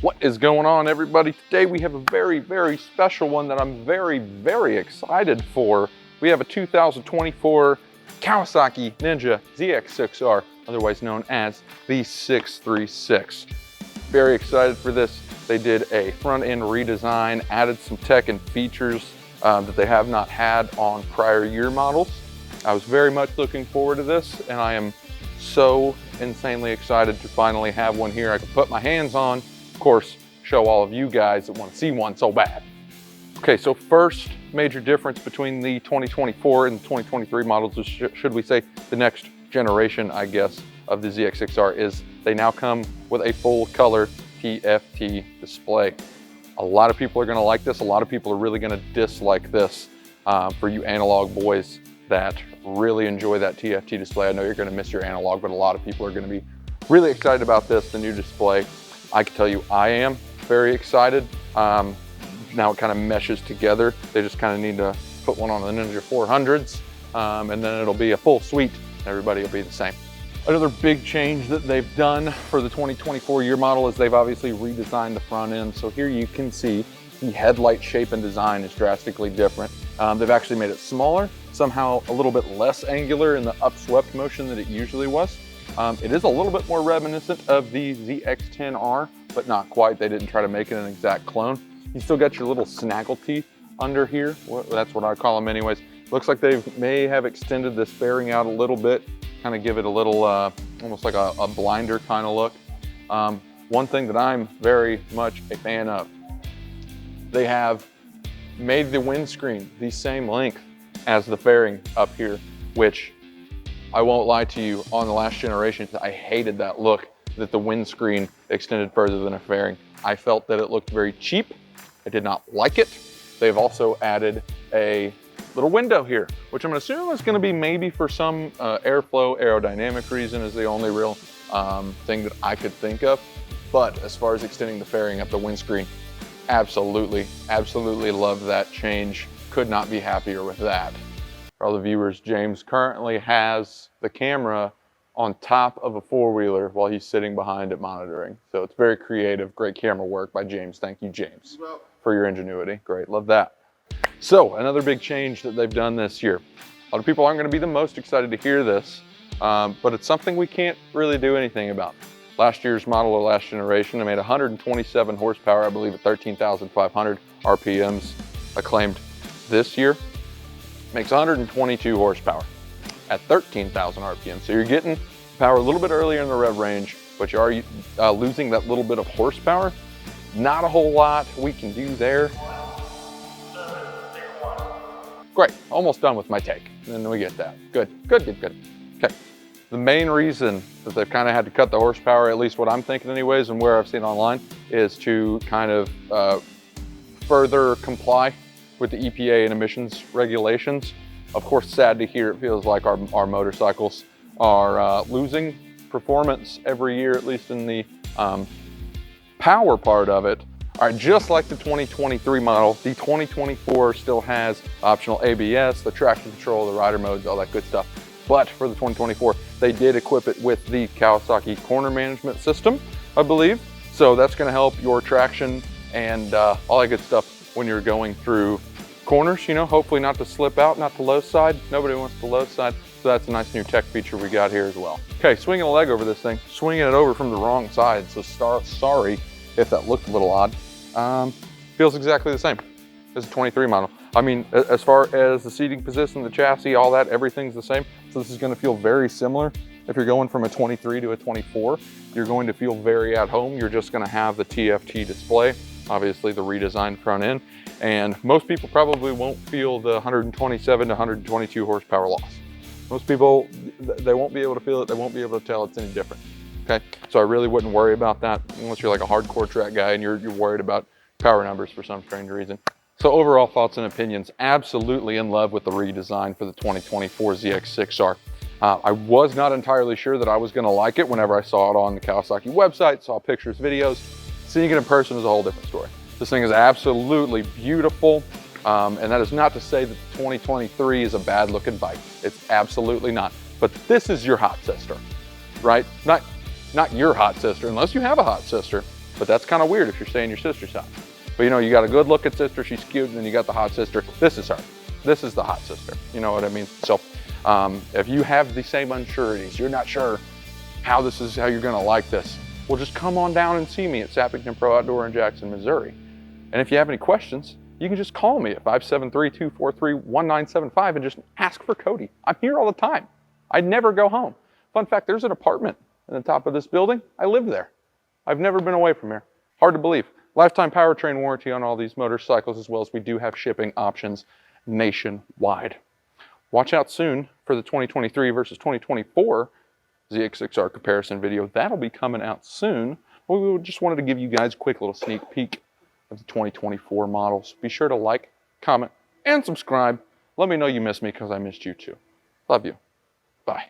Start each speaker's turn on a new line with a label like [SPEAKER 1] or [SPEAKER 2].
[SPEAKER 1] What is going on, everybody? Today we have a very special one that I'm very excited for. We have a 2024 Kawasaki Ninja ZX-6R, otherwise known as the 636. Very excited for this. They did a front end redesign, added some tech and features that they have not had on prior year models. I was very much looking forward to this, and I am so insanely excited to finally have one here I can put my hands on. Of course, show all of you guys that want to see one so bad. Okay, so first major difference between the 2024 and the 2023 models, or should we say the next generation, I guess, of the ZX-6R, is they now come with a full color Tft display. A lot of people are going to like this. A lot of people are really going to dislike this. For you analog boys that really enjoy that Tft display, I know you're going to miss your analog, but a lot of people are going to be really excited about this, the new display. I can tell you I am very excited. Now it kind of meshes together. They just kind of need to put one on the Ninja 400s, and then it'll be a full suite. Everybody will be the same. Another big change that they've done for the 2024 year model is they've obviously redesigned the front end. So here you can see the headlight shape and design is drastically different. They've actually made it smaller, somehow a little bit less angular in the upswept motion that it usually was. It is a little bit more reminiscent of the ZX-10R, but not quite. They didn't try to make it an exact clone. You still got your little snaggle teeth under here. Well, that's what I call them anyways. Looks like they may have extended this fairing out a little bit, kind of give it a little, almost like a blinder kind of look. One thing that I'm very much a fan of, they have made the windscreen the same length as the fairing up here, which I won't lie to you, on the last generation, I hated that look that the windscreen extended further than a fairing. I felt that it looked very cheap. I did not like it. They've also added a little window here, which I'm gonna assume is gonna be maybe for some airflow aerodynamic reason, is the only real thing that I could think of. But as far as extending the fairing up the windscreen, absolutely love that change. Could not be happier with that. For all the viewers, James currently has the camera on top of a four-wheeler while he's sitting behind it monitoring. So it's very creative, great camera work by James. Thank you, James, for your ingenuity. Great, love that. So another big change that they've done this year. A lot of people aren't going to be the most excited to hear this, but it's something we can't really do anything about. Last year's model or last generation, they made 127 horsepower, I believe at 13,500 RPMs acclaimed. This year makes 122 horsepower at 13,000 RPM. So you're getting power a little bit earlier in the rev range, but you are losing that little bit of horsepower. Not a whole lot we can do there. Great, almost done with my take. And then we get that. Good. Okay, the main reason that they've kind of had to cut the horsepower, at least what I'm thinking anyways, and where I've seen online, is to kind of further comply with the EPA and emissions regulations. Of course, sad to hear, it feels like our motorcycles are losing performance every year, at least in the power part of it. All right, just like the 2023 model, the 2024 still has optional ABS, the traction control, the rider modes, all that good stuff. But for the 2024, they did equip it with the Kawasaki corner management system, I believe. So that's gonna help your traction and all that good stuff when you're going through corners, you know, hopefully not to slip out, not to low side. Nobody wants the low side. So that's a nice new tech feature we got here as well. Okay, swinging a leg over this thing, swinging it over from the wrong side. So sorry if that looked a little odd. Feels exactly the same as the 23 model. I mean, as far as the seating position, the chassis, all that, everything's the same. So this is gonna feel very similar. If you're going from a 23 to a 24, you're going to feel very at home. You're just gonna have the Tft display, obviously the redesigned front end. And most people probably won't feel the 127 to 122 horsepower loss. Most people, they won't be able to feel it. They won't be able to tell it's any different. Okay, so I really wouldn't worry about that unless you're like a hardcore track guy and you're worried about power numbers for some strange reason. So overall thoughts and opinions, absolutely in love with the redesign for the 2024 ZX-6R. I was not entirely sure that I was gonna like it whenever I saw it on the Kawasaki website, saw pictures, videos. Seeing it in person is a whole different story. This thing is absolutely beautiful. And that is not to say that the 2023 is a bad looking bike. It's absolutely not. But this is your hot sister, right? Not your hot sister, unless you have a hot sister. but that's kind of weird if you're staying your sister's house. But you know, you got a good looking sister, she's cute, and then you got the hot sister. This is her. This is the hot sister. You know what I mean? So if you have the same unsureties, you're not sure how you're gonna like this, well, just come on down and see me at Sappington Pro Outdoor in Jackson, Missouri. And if you have any questions, you can just call me at 573-243-1975 and just ask for Cody. I'm here all the time. I never go home. Fun fact, there's an apartment in the top of this building. I live there. I've never been away from here. Hard to believe. Lifetime powertrain warranty on all these motorcycles, as well as we do have shipping options nationwide. Watch out soon for the 2023 versus 2024 ZX-6R comparison video. That'll be coming out soon. We just wanted to give you guys a quick little sneak peek of the 2024 models. Be sure to like, comment, and subscribe. Let me know you missed me because I missed you too. Love you. Bye.